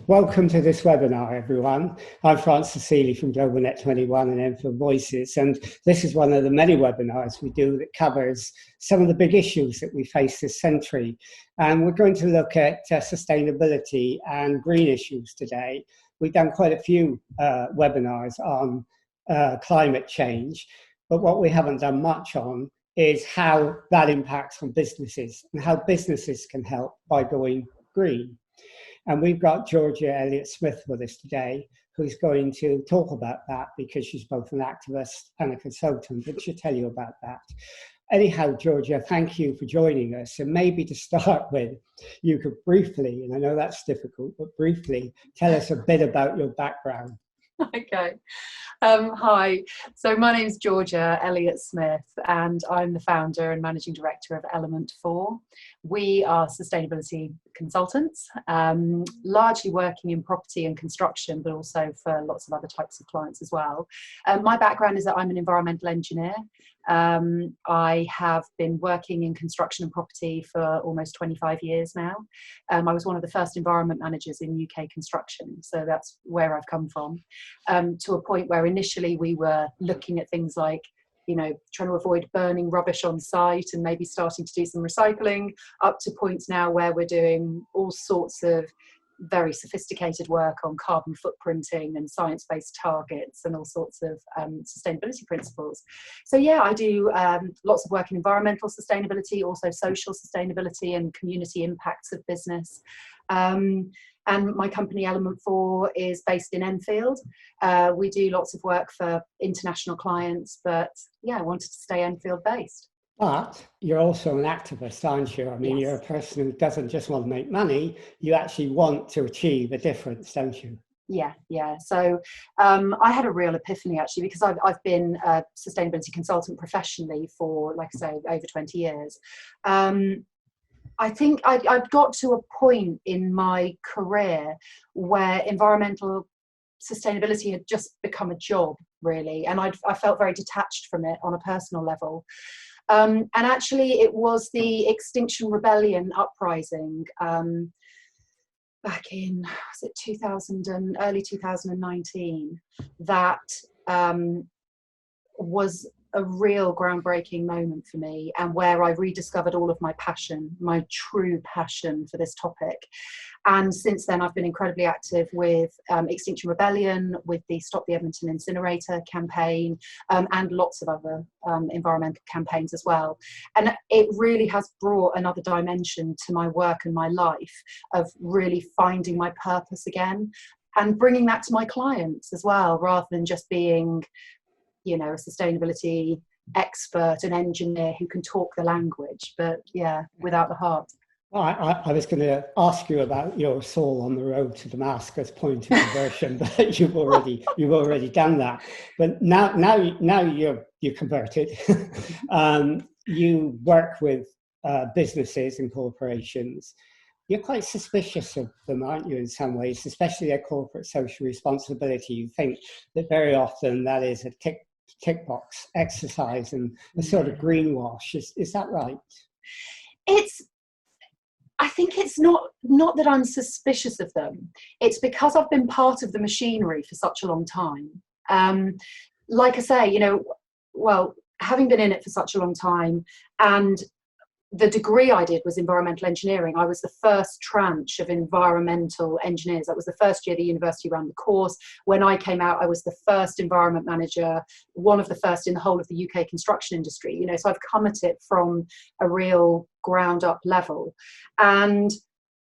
Welcome to this webinar, everyone. I'm Francis Seeley from Global Net 21 and Enfield Voices, and this is one of the many webinars we do that covers some of the big issues that we face this century. And we're going to look at sustainability and green issues today. We've done quite a few webinars on climate change, but what we haven't done much on is how that impacts on businesses and how businesses can help by going green. And we've got Georgia Ellliott Smith with us today, who's going to talk about that because she's both an activist and a consultant, and she'll tell you about that. Anyhow, Georgia, thank you for joining us. And maybe to start with, you could briefly, and I know that's difficult, but briefly tell us a bit about your background. Okay. Hi. So my name is Georgia Ellliott Smith, and I'm the founder and managing director of Element 4. We are sustainability consultants, largely working in property and construction, but also for lots of other types of clients as well. My background is that I'm an environmental engineer. I have been working in construction and property for almost 25 years now. I was one of the first environment managers in UK construction, so that's where I've come from, to a point where initially we were looking at things like, you know, trying to avoid burning rubbish on site and maybe starting to do some recycling, up to points now where we're doing all sorts of very sophisticated work on carbon footprinting and science-based targets and all sorts of sustainability principles. So yeah, I do lots of work in environmental sustainability, also social sustainability and community impacts of business. And my company Element 4 is based in Enfield. We do lots of work for international clients, but yeah, I wanted to stay Enfield based. But you're also an activist, aren't you? I mean, yes. You're a person who doesn't just want to make money, you actually want to achieve a difference, don't you? Yeah. So I had a real epiphany, actually, because I've been a sustainability consultant professionally for, like I say, over 20 years. I think I'd got to a point in my career where environmental sustainability had just become a job, really, and I felt very detached from it on a personal level. And actually, it was the Extinction Rebellion uprising back in, was it 2000 and early 2019 that was a real groundbreaking moment for me, and where I rediscovered all of my passion, my true passion for this topic. And since then, I've been incredibly active with Extinction Rebellion, with the Stop the Edmonton Incinerator campaign, and lots of other environmental campaigns as well. And it really has brought another dimension to my work and my life of really finding my purpose again and bringing that to my clients as well, rather than just being, you know, a sustainability expert, an engineer who can talk the language, but yeah, without the heart. Well, I was going to ask you about your Saul on the road to Damascus point of conversion, but you've already done that. But now you're converted. You work with businesses and corporations. You're quite suspicious of them, aren't you, in some ways, especially their corporate social responsibility. You think that very often that is a tick box exercise and a sort of greenwash. Is that right? I think it's not that I'm suspicious of them. It's because I've been part of the machinery for such a long time. Like I say, you know, well, having been in it for such a long time, and the degree I did was environmental engineering. I was the first tranche of environmental engineers. That was the first year the university ran the course. When I came out, I was the first environment manager, one of the first in the whole of the UK construction industry. You know, so I've come at it from a real ground up level. And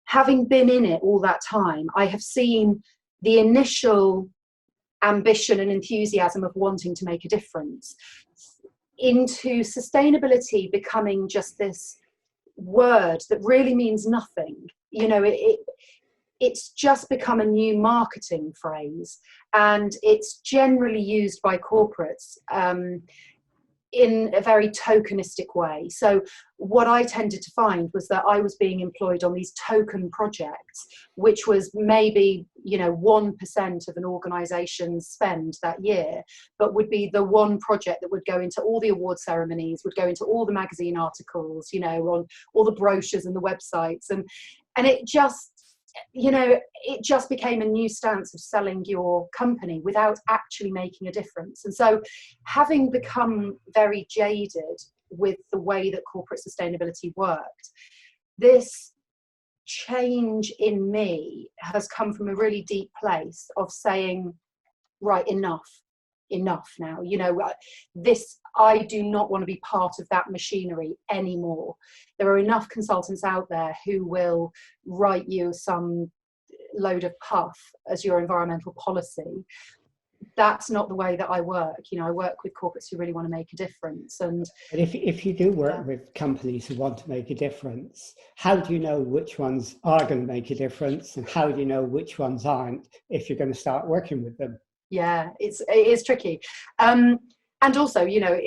having been in it all that time, I have seen the initial ambition and enthusiasm of wanting to make a difference into sustainability becoming just this word that really means nothing. You know, it's just become a new marketing phrase, and it's generally used by corporates in a very tokenistic way. So what I tended to find was that I was being employed on these token projects, which was maybe, you know, 1% of an organization's spend that year, but would be the one project that would go into all the award ceremonies, would go into all the magazine articles, you know, on all the brochures and the websites. And it just you know, it just became a new stance of selling your company without actually making a difference. And so, having become very jaded with the way that corporate sustainability worked, this change in me has come from a really deep place of saying, right, enough now, you know, this, I do not want to be part of that machinery anymore. There are enough consultants out there who will write you some load of puff as your environmental policy. That's not the way that I work. You know, I work with corporates who really want to make a difference. And if you do work with companies who want to make a difference, how do you know which ones are going to make a difference, and how do you know which ones aren't if you're going to start working with them? Yeah, it is tricky. And also, you know,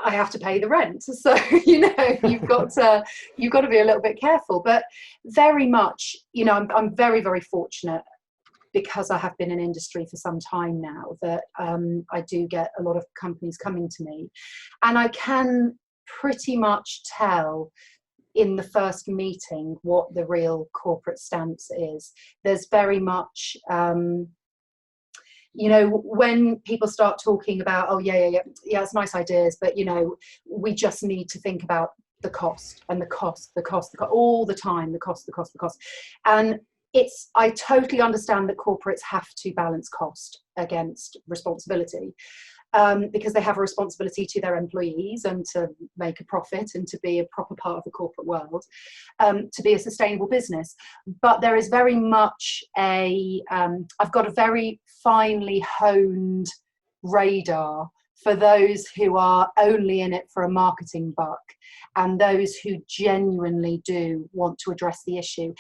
I have to pay the rent. So, you know, you've got to be a little bit careful. But very much, you know, I'm very, very fortunate, because I have been in industry for some time now, that I do get a lot of companies coming to me. And I can pretty much tell in the first meeting what the real corporate stance is. There's very much... you know, when people start talking about, oh, yeah, it's nice ideas, but, you know, we just need to think about the cost and the cost all the time, the cost. And I totally understand that corporates have to balance cost against responsibility, because they have a responsibility to their employees and to make a profit and to be a proper part of the corporate world, to be a sustainable business. But there is very much I've got a very finely honed radar for those who are only in it for a marketing buck, and those who genuinely do want to address the issue.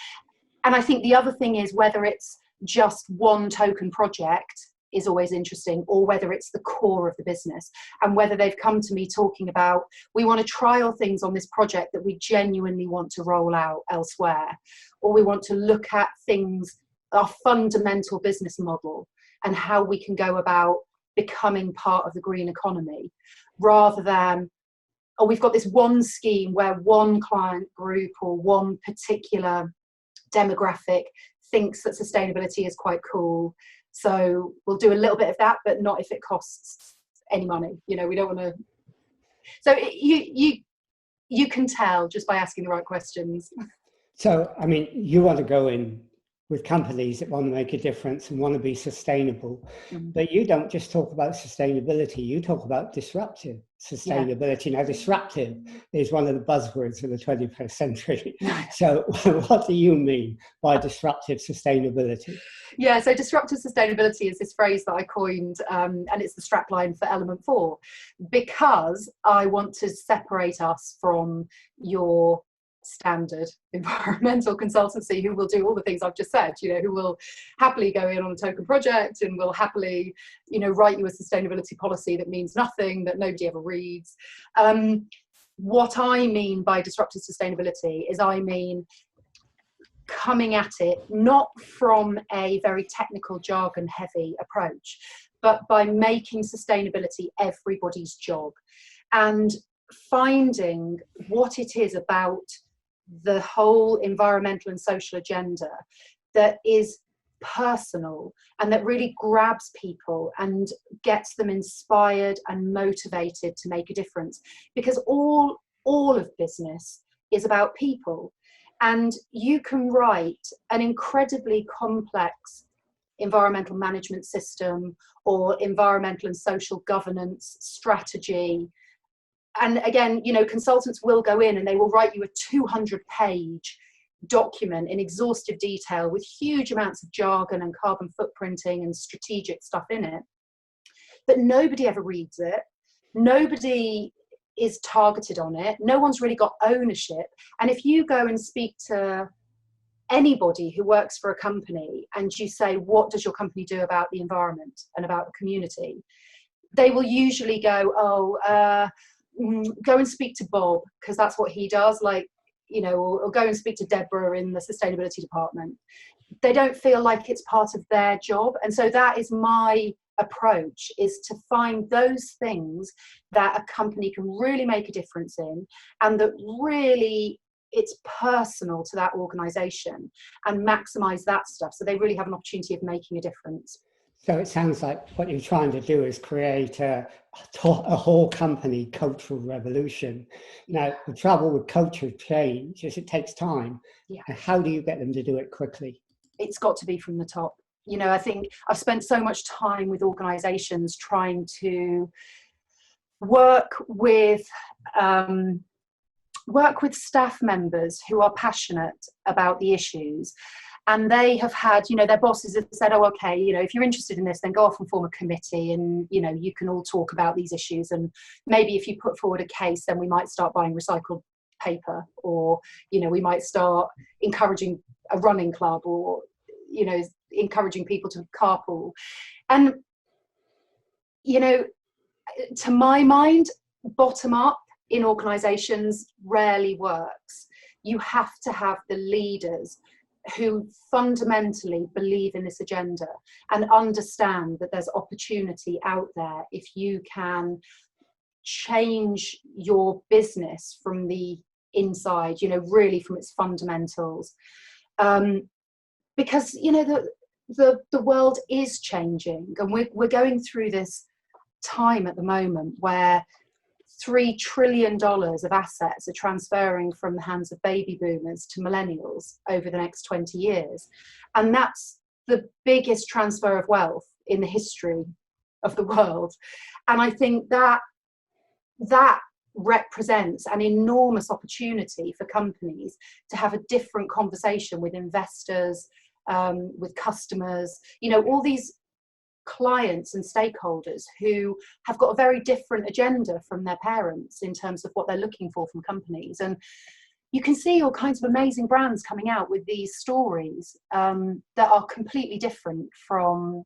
And I think the other thing is, whether it's just one token project is always interesting, or whether it's the core of the business, and whether they've come to me talking about, we want to trial things on this project that we genuinely want to roll out elsewhere, or we want to look at things, our fundamental business model, and how we can go about becoming part of the green economy, rather than, oh, we've got this one scheme where one client group or one particular demographic thinks that sustainability is quite cool, so we'll do a little bit of that, but not if it costs any money. You know, we don't want to. So you can tell just by asking the right questions. So, I mean, you want to go in with companies that want to make a difference and want to be sustainable, but you don't just talk about sustainability, you talk about disruptive sustainability. Now, disruptive is one of the buzzwords of the 21st century. So what do you mean by disruptive sustainability? Yeah, so disruptive sustainability is this phrase that I coined, and it's the strapline for Element 4, because I want to separate us from your standard environmental consultancy who will do all the things I've just said, you know, who will happily go in on a token project and will happily, you know, write you a sustainability policy that means nothing, that nobody ever reads. What I mean by disruptive sustainability is, I mean coming at it not from a very technical, jargon heavy approach, but by making sustainability everybody's job, and finding what it is about the whole environmental and social agenda that is personal and that really grabs people and gets them inspired and motivated to make a difference, because all of business is about people. And you can write an incredibly complex environmental management system or environmental and social governance strategy. And again, you know, consultants will go in and they will write you a 200-page document in exhaustive detail with huge amounts of jargon and carbon footprinting and strategic stuff in it. But nobody ever reads it. Nobody is targeted on it. No one's really got ownership. And if you go and speak to anybody who works for a company and you say, what does your company do about the environment and about the community? They will usually go, go and speak to Bob, because that's what he does, like, you know, or go and speak to Deborah in the sustainability department. They don't feel like it's part of their job. And so that is my approach, is to find those things that a company can really make a difference in, and that really it's personal to that organization, and maximize that stuff so they really have an opportunity of making a difference. So it sounds like what you're trying to do is create a whole company cultural revolution. Now, the trouble with culture change is it takes time. Yeah. And how do you get them to do it quickly? It's got to be from the top. You know, I think I've spent so much time with organizations trying to work with staff members who are passionate about the issues. And they have had, you know, their bosses have said, oh, okay, you know, if you're interested in this, then go off and form a committee and, you know, you can all talk about these issues. And maybe if you put forward a case, then we might start buying recycled paper, or, you know, we might start encouraging a running club, or, you know, encouraging people to carpool. And, you know, to my mind, bottom up in organizations rarely works. You have to have the leaders who fundamentally believe in this agenda and understand that there's opportunity out there if you can change your business from the inside, you know, really from its fundamentals. Because, you know, the world is changing, and we're going through this time at the moment where $3 trillion of assets are transferring from the hands of baby boomers to millennials over the next 20 years. And that's the biggest transfer of wealth in the history of the world. And I think that represents an enormous opportunity for companies to have a different conversation with investors, with customers, you know, all these clients and stakeholders who have got a very different agenda from their parents in terms of what they're looking for from companies. And you can see all kinds of amazing brands coming out with these stories that are completely different from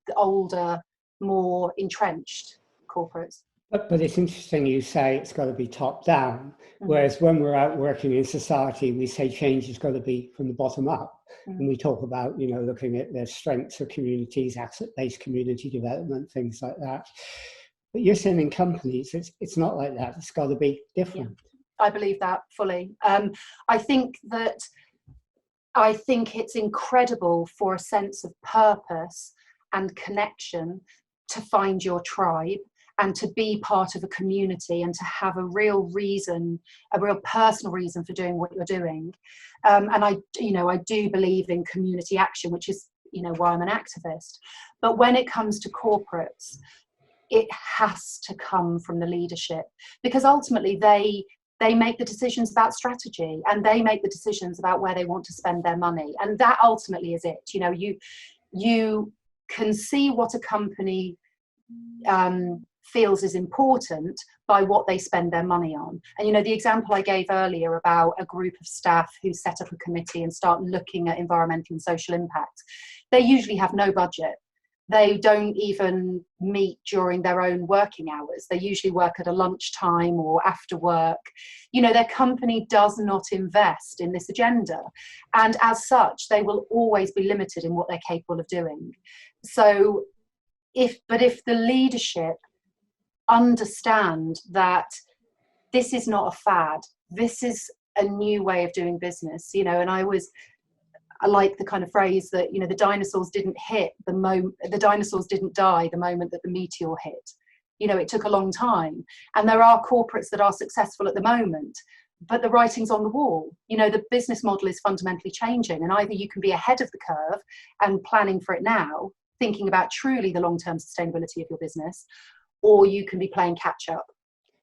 the older, more entrenched corporates. But it's interesting you say it's got to be top down, whereas when we're out working in society, we say change has got to be from the bottom up. And we talk about, you know, looking at the strengths of communities, asset-based community development, things like that. But you're saying in companies, it's not like that. It's got to be different. Yeah, I believe that fully. I think it's incredible for a sense of purpose and connection to find your tribe and to be part of a community and to have a real reason, a real personal reason for doing what you're doing. And I do believe in community action, which is, you know, why I'm an activist. But when it comes to corporates, it has to come from the leadership, because ultimately they make the decisions about strategy, and they make the decisions about where they want to spend their money. And that ultimately is it. You know, you can see what a company feels is important by what they spend their money on. And, you know, the example I gave earlier about a group of staff who set up a committee and start looking at environmental and social impact, they usually have no budget. They don't even meet during their own working hours. They usually work at a lunchtime or after work. You know, their company does not invest in this agenda. And as such, they will always be limited in what they're capable of doing. So if the leadership understand that this is not a fad, this is a new way of doing business, you know, and I like the kind of phrase that, you know, the dinosaurs didn't die the moment that the meteor hit. You know, it took a long time. And there are corporates that are successful at the moment, but the writing's on the wall. You know, the business model is fundamentally changing, and either you can be ahead of the curve and planning for it now, thinking about truly the long-term sustainability of your business, or you can be playing catch up.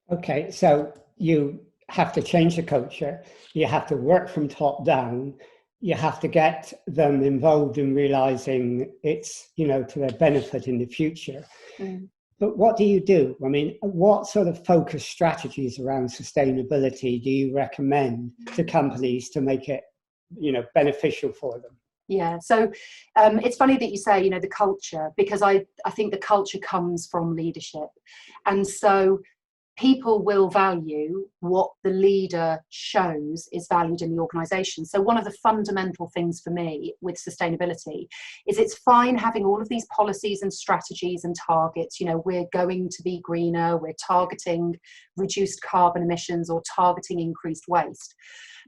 Okay, so you have to change the culture, you have to work from top down, you have to get them involved in realizing it's, you know, to their benefit in the future. But what do you do? I mean, what sort of focus strategies around sustainability do you recommend to companies to make it, you know, beneficial for them? Yeah, so it's funny that you say, you know, the culture, because I think the culture comes from leadership. And so people will value what the leader shows is valued in the organisation. So one of the fundamental things for me with sustainability is it's fine having all of these policies and strategies and targets. You know, we're going to be greener, we're targeting reduced carbon emissions or targeting increased waste.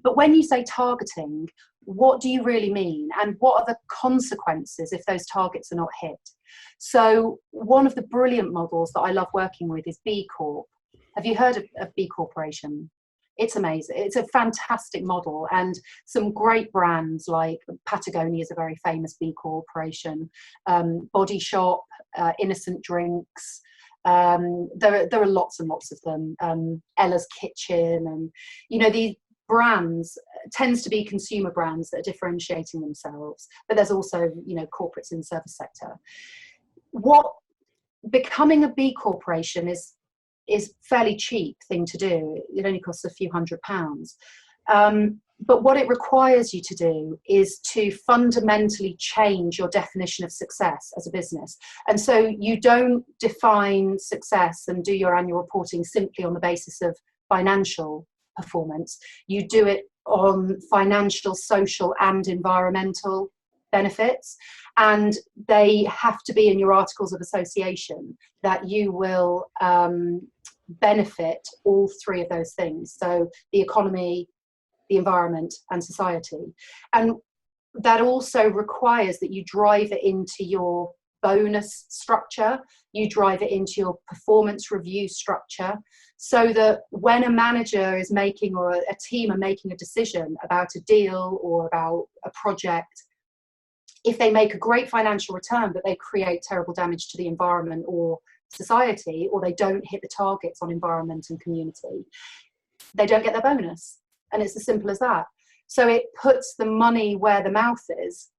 But when you say targeting, what do you really mean? And what are the consequences if those targets are not hit? So one of the brilliant models that I love working with is B Corp. Have you heard of B Corporation? It's amazing. It's a fantastic model, and some great brands like Patagonia is a very famous B Corporation, Body Shop, Innocent Drinks. There are lots and lots of them. Ella's Kitchen, and you know, these brands tends to be consumer brands that are differentiating themselves, but there's also, you know, corporates in the service sector. What becoming a B Corporation is fairly cheap thing to do. It only costs a few £100s. But what it requires you to do is to fundamentally change your definition of success as a business. And so you don't define success and do your annual reporting simply on the basis of financial performance. You do it on financial, social and environmental benefits, and they have to be in your articles of association that you will benefit all three of those things. So the economy, the environment and society. And that also requires that you drive it into your bonus structure, you drive it into your performance review structure, so that when a manager is making, or a team are making a decision about a deal or about a project, if they make a great financial return but they create terrible damage to the environment or society, or they don't hit the targets on environment and community, they don't get their bonus. And it's as simple as that. So it puts the money where the mouth is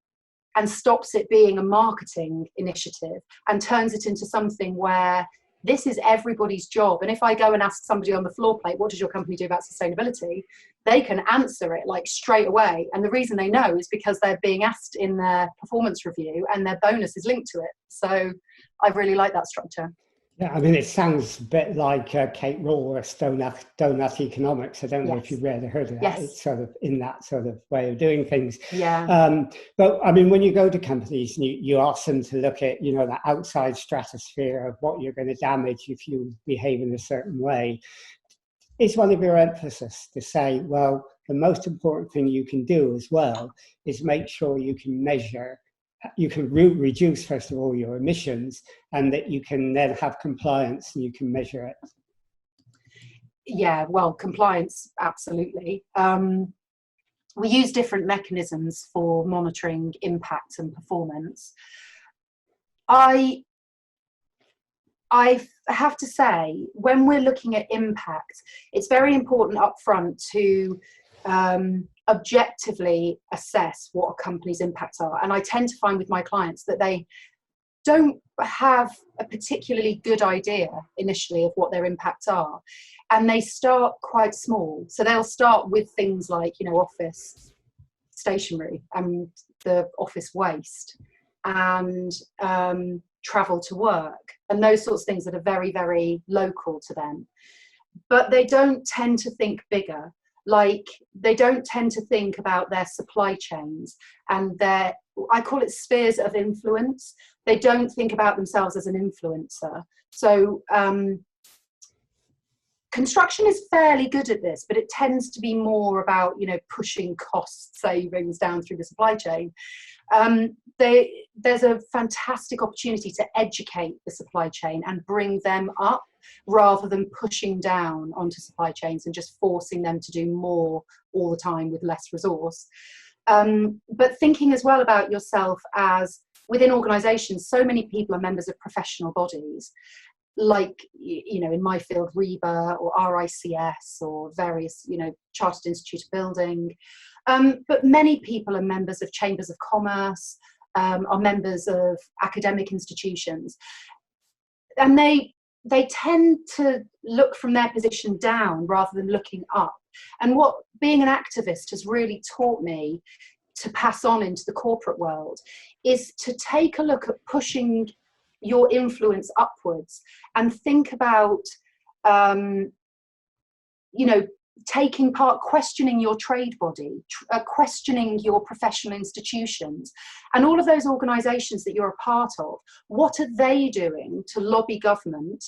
and stops it being a marketing initiative and turns it into something where this is everybody's job. And if I go and ask somebody on the floor plate, what does your company do about sustainability? They can answer it like straight away. And the reason they know is because they're being asked in their performance review and their bonus is linked to it. So I really like that structure. Yeah, I mean, it sounds a bit like Kate Raworth's donut economics. I don't know if you've really heard of that. Yes. It's sort of in that sort of way of doing things. Yeah. But I mean, when you go to companies and you ask them to look at, you know, the outside stratosphere of what you're going to damage if you behave in a certain way, it's one of your emphasis to say, well, the most important thing you can do as well is make sure you can measure. You can reduce, first of all, your emissions, and that you can then have compliance and you can measure it. Yeah, well, compliance, absolutely. We use different mechanisms for monitoring impact and performance. I have to say, when we're looking at impact, it's very important up front to objectively assess what a company's impacts are. And I tend to find with my clients that they don't have a particularly good idea initially of what their impacts are. And they start quite small. So they'll start with things like, you know, office stationery and the office waste and travel to work and those sorts of things that are very, very local to them. But they don't tend to think bigger. Like, they don't tend to think about their supply chains and their, I call it spheres of influence. They don't think about themselves as an influencer. So construction is fairly good at this, but it tends to be more about, you know, pushing cost savings down through the supply chain. There's a fantastic opportunity to educate the supply chain and bring them up, rather than pushing down onto supply chains and just forcing them to do more all the time with less resource. But thinking as well about yourself as, within organisations, so many people are members of professional bodies, like, you know, in my field, REBA or RICS or various, you know, Chartered Institute of Building. But many people are members of chambers of commerce, are members of academic institutions. And they tend to look from their position down rather than looking up. And what being an activist has really taught me to pass on into the corporate world is to take a look at pushing your influence upwards and think about you know, taking part, questioning your trade body, questioning your professional institutions, and all of those organisations that you're a part of. What are they doing to lobby government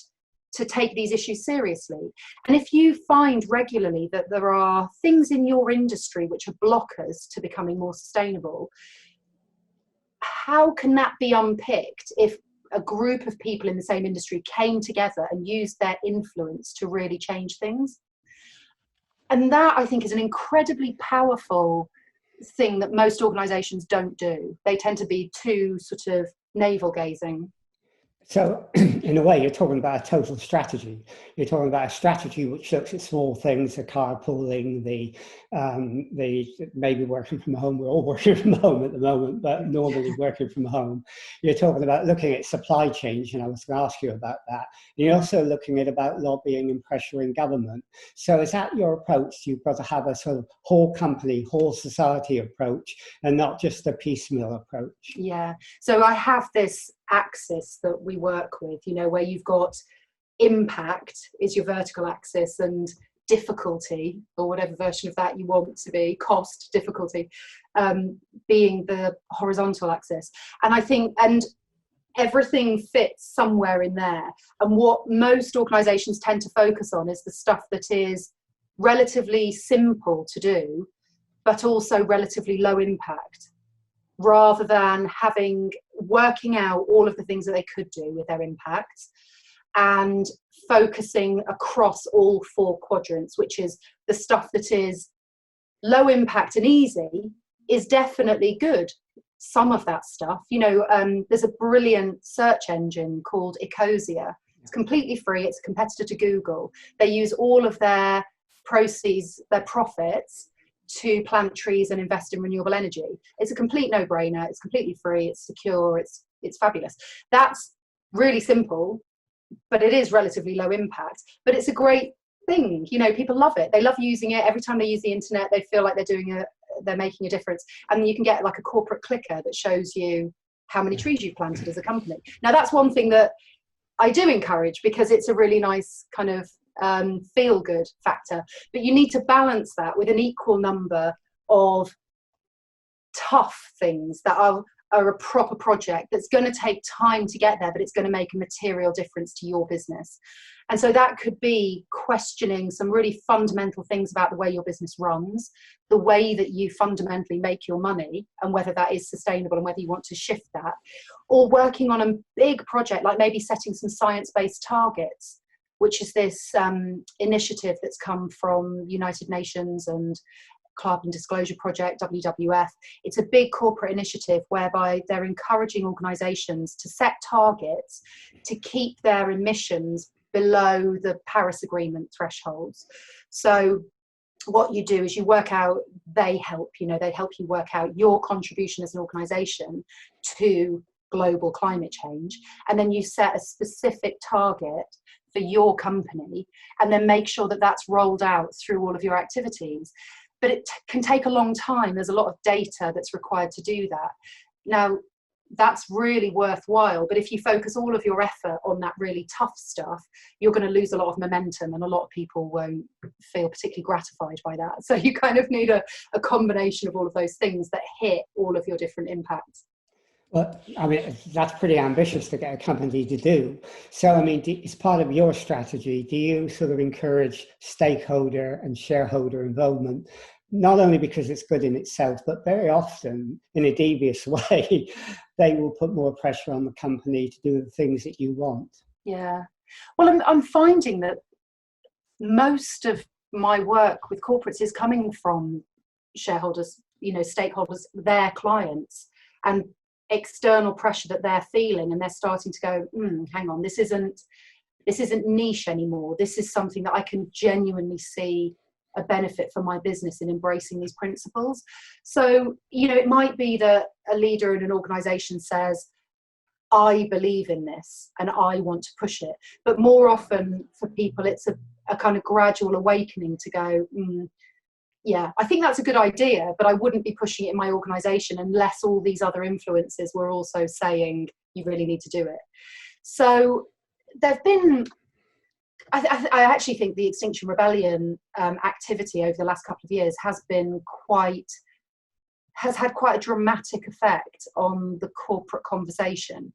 to take these issues seriously? And if you find regularly that there are things in your industry which are blockers to becoming more sustainable, how can that be unpicked if a group of people in the same industry came together and used their influence to really change things? And that, I think, is an incredibly powerful thing that most organisations don't do. They tend to be too sort of navel-gazing. So in a way, you're talking about a total strategy. You're talking about a strategy which looks at small things, the carpooling, the maybe working from home. We're all working from home at the moment, but normally working from home. You're talking about looking at supply chains, and I was going to ask you about that. And you're also looking at about lobbying and pressuring government. So is that your approach? You've got to have a sort of whole company, whole society approach, and not just a piecemeal approach. Yeah. So I have this axis that we work with, you know, where you've got impact is your vertical axis, and difficulty, or whatever version of that you want to be, cost, difficulty, being the horizontal axis. And I think, and everything fits somewhere in there. And what most organizations tend to focus on is the stuff that is relatively simple to do, but also relatively low impact, rather than working out all of the things that they could do with their impacts and focusing across all four quadrants, which is the stuff that is low impact and easy is definitely good. Some of that stuff, you know, there's a brilliant search engine called Ecosia. It's completely free. It's a competitor to Google. They use all of their proceeds, their profits, to plant trees and invest in renewable energy. It's a complete no-brainer. It's completely free. It's secure. It's fabulous. That's really simple, but it is relatively low impact. But it's a great thing. You know, people love it. They love using it. Every time they use the internet, they feel like they're making a difference. And you can get like a corporate clicker that shows you how many trees you've planted as a company. Now, that's one thing that I do encourage, because it's a really nice kind of feel good factor, but you need to balance that with an equal number of tough things that are a proper project that's going to take time to get there, but it's going to make a material difference to your business. And so that could be questioning some really fundamental things about the way your business runs, the way that you fundamentally make your money, and whether that is sustainable and whether you want to shift that, or working on a big project like maybe setting some science-based targets, which is this initiative that's come from United Nations and Carbon Disclosure Project, WWF. It's a big corporate initiative whereby they're encouraging organisations to set targets to keep their emissions below the Paris Agreement thresholds. So what you do is you work out, they help you work out your contribution as an organisation to global climate change, and then you set a specific target for your company, and then make sure that that's rolled out through all of your activities. But it can take a long time. There's a lot of data that's required to do that. Now, that's really worthwhile, but if you focus all of your effort on that really tough stuff, you're going to lose a lot of momentum, and a lot of people won't feel particularly gratified by that. So you kind of need a combination of all of those things that hit all of your different impacts. Well, I mean, that's pretty ambitious to get a company to do. So, I mean, as part of your strategy, do you sort of encourage stakeholder and shareholder involvement, not only because it's good in itself, but very often in a devious way, they will put more pressure on the company to do the things that you want? Yeah. Well, I'm finding that most of my work with corporates is coming from shareholders, you know, stakeholders, their clients, and external pressure that they're feeling, and they're starting to go, hang on, this isn't niche anymore. This is something that I can genuinely see a benefit for my business in embracing these principles. So, you know, it might be that a leader in an organization says, I believe in this and I want to push it. But more often for people, it's a kind of gradual awakening to go, yeah, I think that's a good idea, but I wouldn't be pushing it in my organisation unless all these other influences were also saying you really need to do it. So there've been I actually think the Extinction Rebellion activity over the last couple of years has had quite a dramatic effect on the corporate conversation,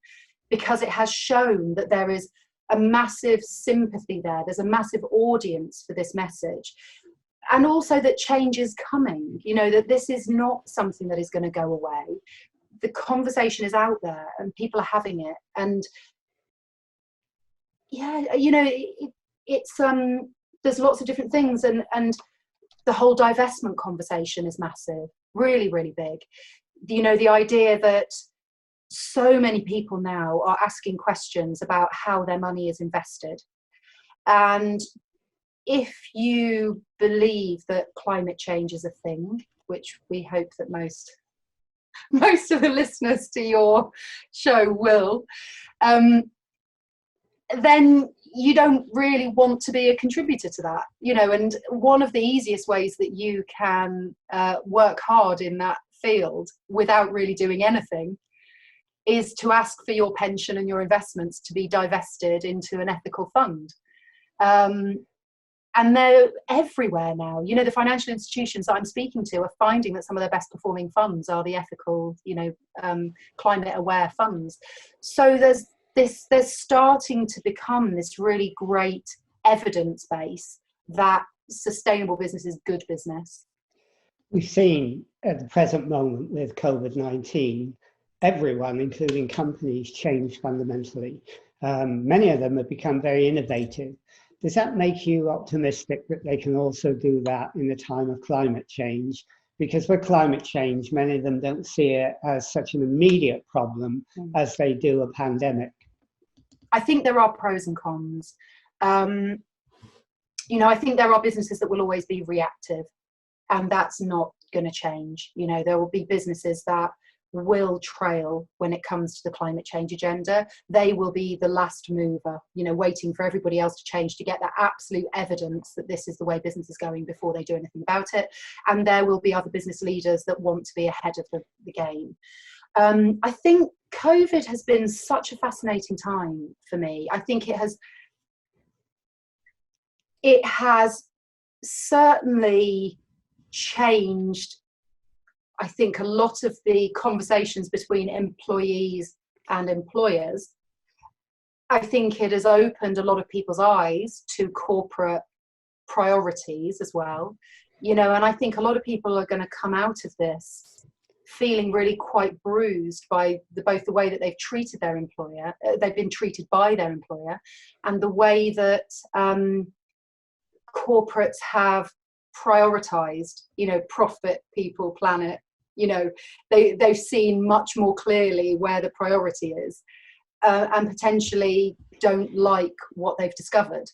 because it has shown that there is a massive sympathy there. There's a massive audience for this message. And also that change is coming, that this is not something that is going to go away. The conversation is out there and people are having it. And yeah, it's there's lots of different things, and the whole divestment conversation is massive, really, really big. The idea that so many people now are asking questions about how their money is invested. And if you believe that climate change is a thing, which we hope that most of the listeners to your show will, then you don't really want to be a contributor to that, and one of the easiest ways that you can work hard in that field without really doing anything is to ask for your pension and your investments to be divested into an ethical fund. And they're everywhere now. The financial institutions that I'm speaking to are finding that some of their best performing funds are the ethical, climate aware funds. So there's starting to become this really great evidence base that sustainable business is good business. We've seen at the present moment with COVID-19, everyone, including companies, change fundamentally. Many of them have become very innovative. Does that make you optimistic that they can also do that in the time of climate change? Because with climate change, many of them don't see it as such an immediate problem as they do a pandemic. I think there are pros and cons. I think there are businesses that will always be reactive, and that's not going to change. There will be businesses that will trail when it comes to the climate change agenda. They will be the last mover, waiting for everybody else to change to get that absolute evidence that this is the way business is going before they do anything about it. And there will be other business leaders that want to be ahead of the game. I think COVID has been such a fascinating time for me. I think it has certainly changed, I think, a lot of the conversations between employees and employers. I think it has opened a lot of people's eyes to corporate priorities as well, and I think a lot of people are going to come out of this feeling really quite bruised by both the way that they've treated their employer, they've been treated by their employer, and the way that corporates have prioritized, profit, people, planet. They've seen much more clearly where the priority is, and potentially don't like what they've discovered.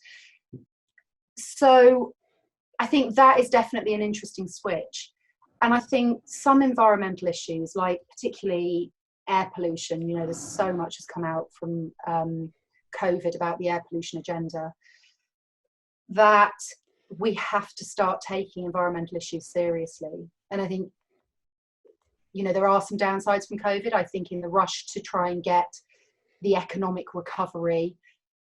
So I think that is definitely an interesting switch. And I think some environmental issues, like particularly air pollution, there's so much has come out from COVID about the air pollution agenda, that we have to start taking environmental issues seriously. And I think, there are some downsides from COVID. I think in the rush to try and get the economic recovery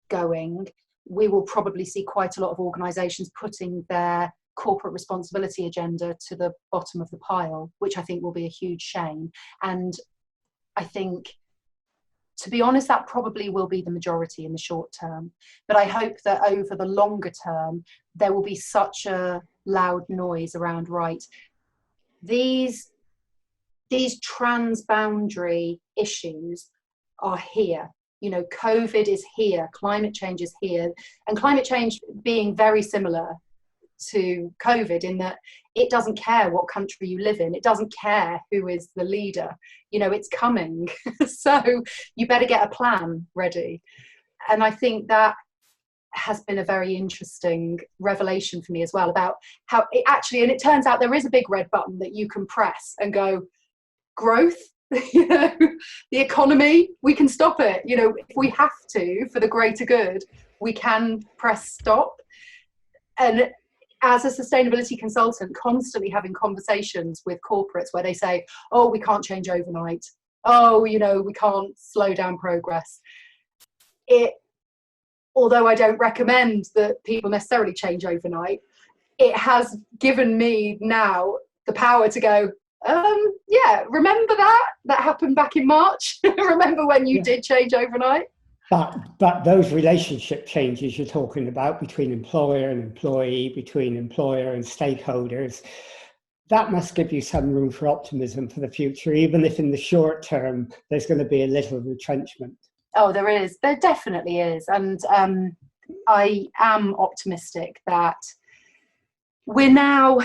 going, we will probably see quite a lot of organisations putting their corporate responsibility agenda to the bottom of the pile, which I think will be a huge shame. And I think, to be honest, that probably will be the majority in the short term. But I hope that over the longer term, there will be such a loud noise around, right, these transboundary issues are here. COVID is here, climate change is here, and climate change being very similar to COVID in that it doesn't care what country you live in, it doesn't care who is the leader, it's coming. So you better get a plan ready. And I think that has been a very interesting revelation for me as well, about how it actually, and it turns out there is a big red button that you can press and go, growth, the economy, we can stop it. If we have to, for the greater good, we can press stop. And as a sustainability consultant, constantly having conversations with corporates where they say, oh, we can't change overnight. Oh, we can't slow down progress. although I don't recommend that people necessarily change overnight, it has given me now the power to go, yeah, remember that happened back in March? Remember when you did change overnight? But those relationship changes you're talking about between employer and employee, between employer and stakeholders, that must give you some room for optimism for the future, even if in the short term there's going to be a little retrenchment. Oh, there is. There definitely is. And I am optimistic that we're now,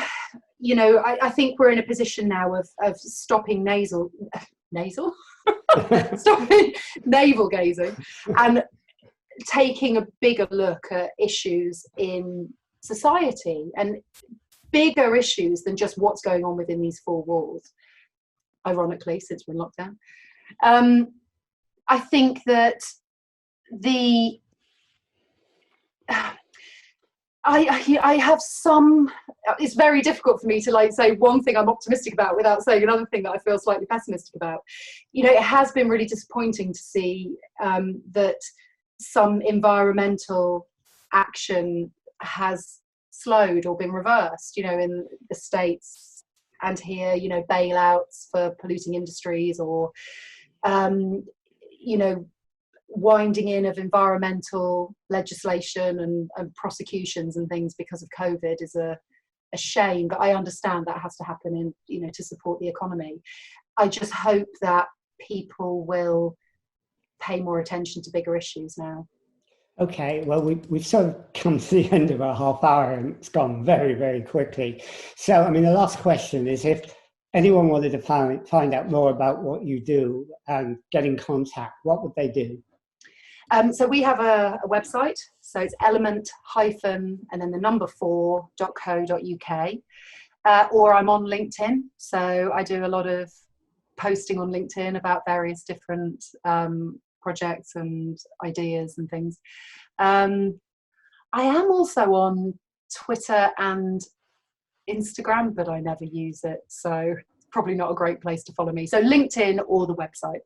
you know, I think we're in a position now of stopping stopping navel gazing and taking a bigger look at issues in society, and bigger issues than just what's going on within these four walls, ironically, since we're in lockdown. I think that I have some, it's very difficult for me to like say one thing I'm optimistic about without saying another thing that I feel slightly pessimistic about. You know, it has been really disappointing to see that some environmental action has slowed or been reversed, you know, in the States and here, you know, bailouts for polluting industries, or, you know, winding in of environmental legislation and prosecutions and things because of COVID is a shame, but I understand that has to happen in, you know, to support the economy. I just hope that people will pay more attention to bigger issues now. Okay, well, we've sort of come to the end of our half hour and it's gone very, very quickly. So, I mean, the last question is, if anyone wanted to find out more about what you do and get in contact, what would they do? So we have a website, so it's element- and then the number 4.co.uk, or I'm on LinkedIn. So I do a lot of posting on LinkedIn about various different projects and ideas and things. I am also on Twitter and Instagram, but I never use it, so it's probably not a great place to follow me. So LinkedIn or the website.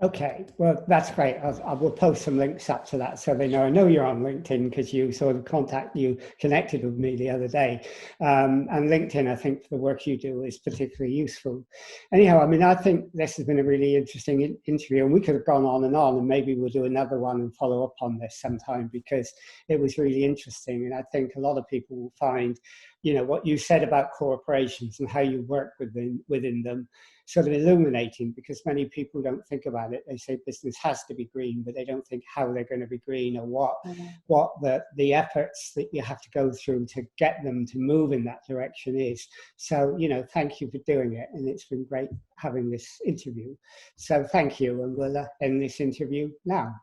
Okay, well, that's great. I will post some links up to that so they know. I know you're on LinkedIn because you sort of connected with me the other day. And LinkedIn, I think, for the work you do is particularly useful. Anyhow, I mean, I think this has been a really interesting interview, and we could have gone on, and maybe we'll do another one and follow up on this sometime because it was really interesting. And I think a lot of people will find, you know, what you said about corporations and how you work within them sort of illuminating, because many people don't think about it. They say business has to be green, but they don't think how they're going to be green or what the efforts that you have to go through to get them to move in that direction is. So, you know, thank you for doing it. And it's been great having this interview. So thank you. And we'll end this interview now.